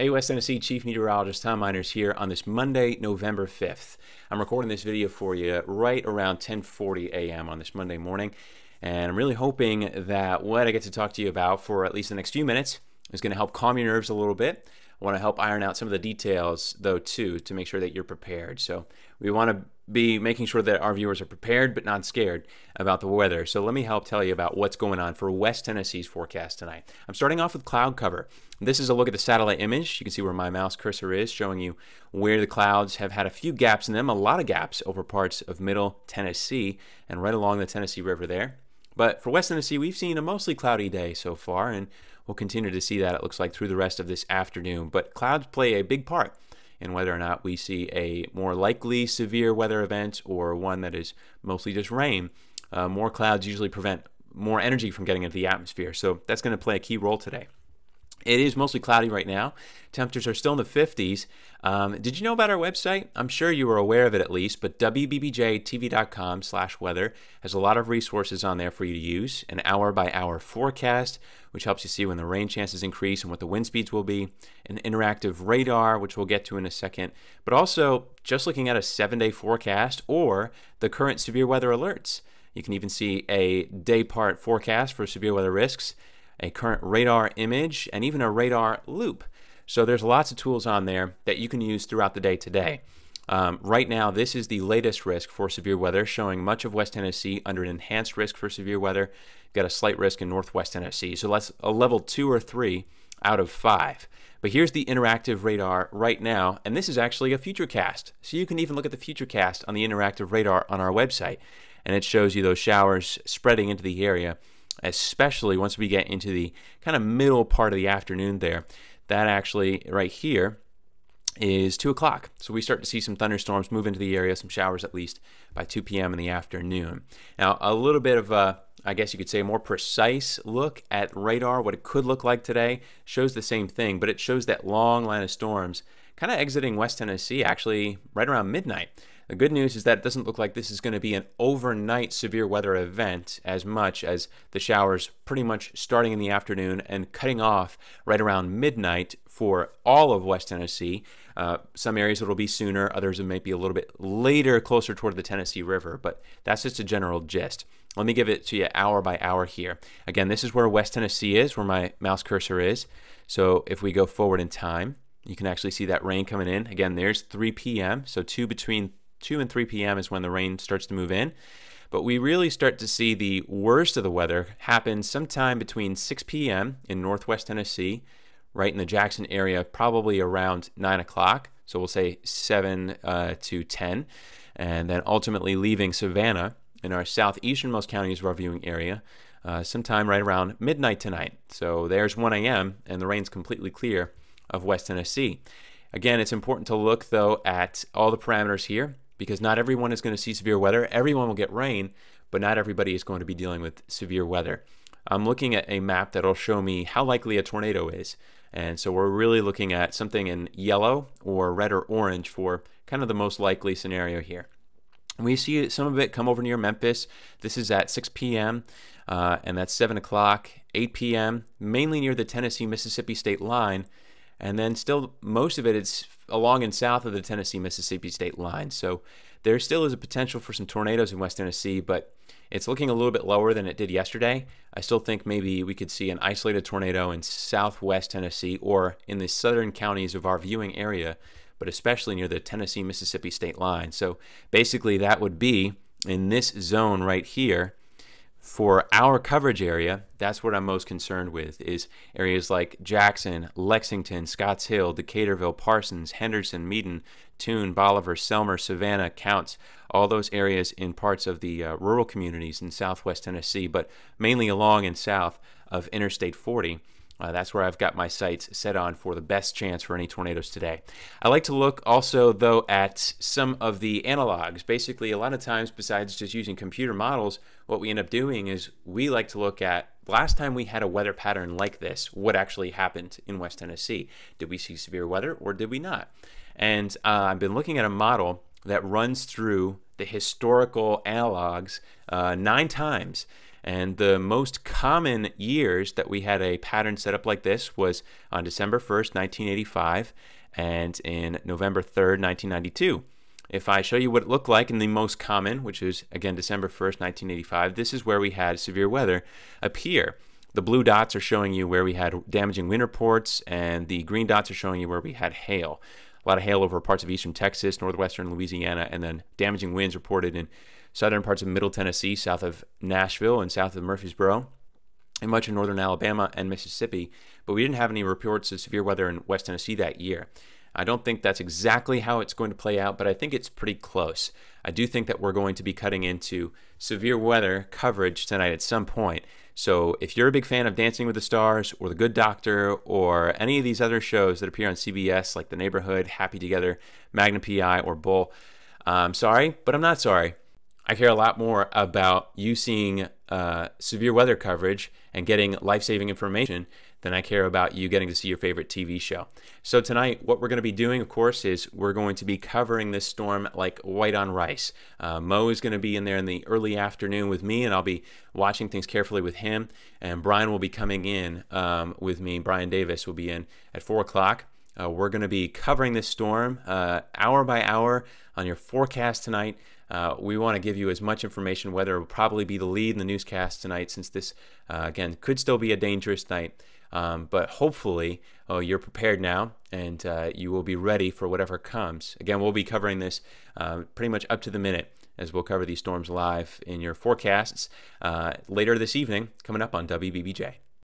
Hey, West Tennessee Chief Meteorologist Tom Miners here on this Monday, November 5th. I'm recording this video for you right around 10:40 a.m. on this Monday morning, and I'm really hoping that what I get to talk to you about for at least the next few minutes is going to help calm your nerves a little bit. I want to help iron out some of the details, though, too, to make sure that you're prepared. So we want to be making sure that our viewers are prepared but not scared about the weather. So let me help tell you about what's going on for West Tennessee's forecast tonight. I'm starting off with cloud cover. This is a look at the satellite image. You can see where my mouse cursor is, showing you where the clouds have had a few gaps in them, a lot of gaps over parts of middle Tennessee and right along the Tennessee River there. But for West Tennessee, we've seen a mostly cloudy day so far, and we'll continue to see that, it looks like, through the rest of this afternoon. But clouds play a big part in whether or not we see a more likely severe weather event or one that is mostly just rain. More clouds usually prevent more energy from getting into the atmosphere, so that's going to play a key role today. It is mostly cloudy right now. Temperatures are still in the 50s. Did you know about our website? I'm sure you were aware of it at least, but wbbjtv.com/weather has a lot of resources on there for you to use. An hour-by-hour forecast, which helps you see when the rain chances increase and what the wind speeds will be. An interactive radar, which we'll get to in a second. But also, just looking at a 7-day forecast or the current severe weather alerts. You can even see a day-part forecast for severe weather risks, a current radar image, and even a radar loop. So there's lots of tools on there that you can use throughout the day today. Right now, this is the latest risk for severe weather, showing much of West Tennessee under an enhanced risk for severe weather. You've got a slight risk in northwest Tennessee. So that's a level 2 or 3 out of 5. But here's the interactive radar right now, and this is actually a futurecast. So you can even look at the futurecast on the interactive radar on our website, and it shows you those showers spreading into the area, especially once we get into the kind of middle part of the afternoon there. That actually right here is 2 o'clock. So we start to see some thunderstorms move into the area, some showers at least by 2 p.m. in the afternoon. Now, a little bit of a, I guess you could say, a more precise look at radar, what it could look like today, shows the same thing, but it shows that long line of storms kind of exiting West Tennessee actually right around midnight. The good news is that it doesn't look like this is going to be an overnight severe weather event as much as the showers pretty much starting in the afternoon and cutting off right around midnight for all of West Tennessee. Some areas it'll be sooner, others it may be a little bit later, closer toward the Tennessee River, but that's just a general gist. Let me give it to you hour by hour here. Again, this is where West Tennessee is, where my mouse cursor is. So if we go forward in time, you can actually see that rain coming in. Again, there's 3 p.m., so between 2 and 3 p.m. is when the rain starts to move in. But we really start to see the worst of the weather happen sometime between 6 p.m. in northwest Tennessee, right in the Jackson area, probably around 9 o'clock. So we'll say 7 to 10. And then ultimately leaving Savannah in our southeasternmost counties of our viewing area sometime right around midnight tonight. So there's 1 a.m. and the rain's completely clear of West Tennessee. Again, it's important to look, though, at all the parameters here, because not everyone is going to see severe weather. Everyone will get rain, but not everybody is going to be dealing with severe weather. I'm looking at a map that'll show me how likely a tornado is. And so we're really looking at something in yellow or red or orange for kind of the most likely scenario here. And we see some of it come over near Memphis. This is at 6 p.m., and that's 7 o'clock, 8 p.m., mainly near the Tennessee-Mississippi state line. And then still, most of it is along and south of the Tennessee-Mississippi state line. So there still is a potential for some tornadoes in West Tennessee, but it's looking a little bit lower than it did yesterday. I still think maybe we could see an isolated tornado in southwest Tennessee or in the southern counties of our viewing area, but especially near the Tennessee-Mississippi state line. So basically that would be in this zone right here. For our coverage area, that's what I'm most concerned with, is areas like Jackson, Lexington, Scotts Hill, Decaturville, Parsons, Henderson, Meaden, Tune, Bolivar, Selmer, Savannah, Counts, all those areas in parts of the rural communities in southwest Tennessee, but mainly along and south of Interstate 40. That's where I've got my sights set on for the best chance for any tornadoes today. I like to look also, though, at some of the analogs. Basically, a lot of times, besides just using computer models, what we end up doing is we like to look at last time we had a weather pattern like this, what actually happened in West Tennessee. Did we see severe weather or did we not? And I've been looking at a model that runs through the historical analogs 9 times. And the most common years that we had a pattern set up like this was on December 1st, 1985, and in November 3rd, 1992. If I show you what it looked like in the most common, which is, again, December 1st, 1985, this is where we had severe weather appear. The blue dots are showing you where we had damaging wind reports, and the green dots are showing you where we had hail. A lot of hail over parts of eastern Texas, northwestern Louisiana, and then damaging winds reported in southern parts of Middle Tennessee, south of Nashville, and south of Murfreesboro, and much of northern Alabama and Mississippi. But we didn't have any reports of severe weather in West Tennessee that year. I don't think that's exactly how it's going to play out, but I think it's pretty close. I do think that we're going to be cutting into severe weather coverage tonight at some point. So if you're a big fan of Dancing with the Stars or The Good Doctor or any of these other shows that appear on CBS like The Neighborhood, Happy Together, Magnum PI, or Bull, I'm sorry, but I'm not sorry. I care a lot more about you seeing severe weather coverage and getting life-saving information than I care about you getting to see your favorite TV show. So tonight, what we're going to be doing, of course, is we're going to be covering this storm like white on rice. Mo is going to be in there in the early afternoon with me, and I'll be watching things carefully with him. And Brian will be coming in with me. Brian Davis will be in at 4 o'clock. We're going to be covering this storm hour by hour on your forecast tonight. We want to give you as much information. Weather will probably be the lead in the newscast tonight, since this, again, could still be a dangerous night. But hopefully you're prepared now, and you will be ready for whatever comes. Again, we'll be covering this pretty much up to the minute, as we'll cover these storms live in your forecasts later this evening, coming up on WBBJ.